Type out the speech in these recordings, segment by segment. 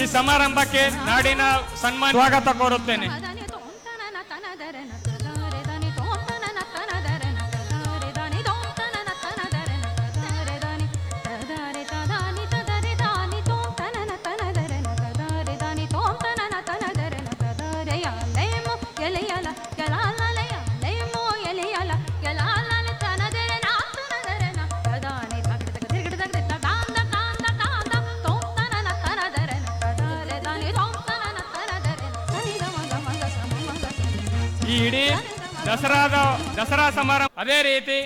ಈ ಸಮಾರಂಭಕ್ಕೆ ನಾಡಿನ ಸನ್ಮಾನ ಸ್ವಾಗತ ಕೋರುತ್ತೇನೆ. ಈ ಇಡೀ ದಸರಾ ಸಮಾರಂಭ ಅದೇ ರೀತಿ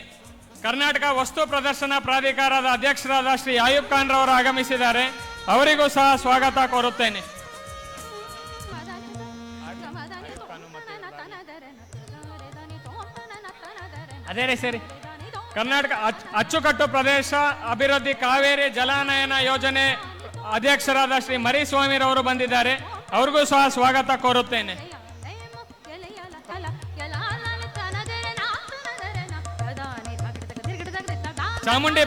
ಕರ್ನಾಟಕ ವಸ್ತು ಪ್ರದರ್ಶನ ಪ್ರಾಧಿಕಾರದ ಅಧ್ಯಕ್ಷರಾದ ಶ್ರೀ ಆಯೂಬ್ ಖಾನ್ ರವರು ಆಗಮಿಸಿದ್ದಾರೆ. ಅವರಿಗೂ ಸಹ ಸ್ವಾಗತ ಕೋರುತ್ತೇನೆ. ಅದೇ ರೀ ಸರಿ, ಕರ್ನಾಟಕ ಅಚ್ಚುಕಟ್ಟು ಪ್ರದೇಶ ಅಭಿವೃದ್ಧಿ ಕಾವೇರಿ ಜಲಾನಯನ ಯೋಜನೆ ಅಧ್ಯಕ್ಷರಾದ ಶ್ರೀ ಮರಿಸ್ವಾಮಿ ರವರು ಬಂದಿದ್ದಾರೆ. ಅವ್ರಿಗೂ ಸಹ ಸ್ವಾಗತ ಕೋರುತ್ತೇನೆ. ಚಾಮುಂಡಿ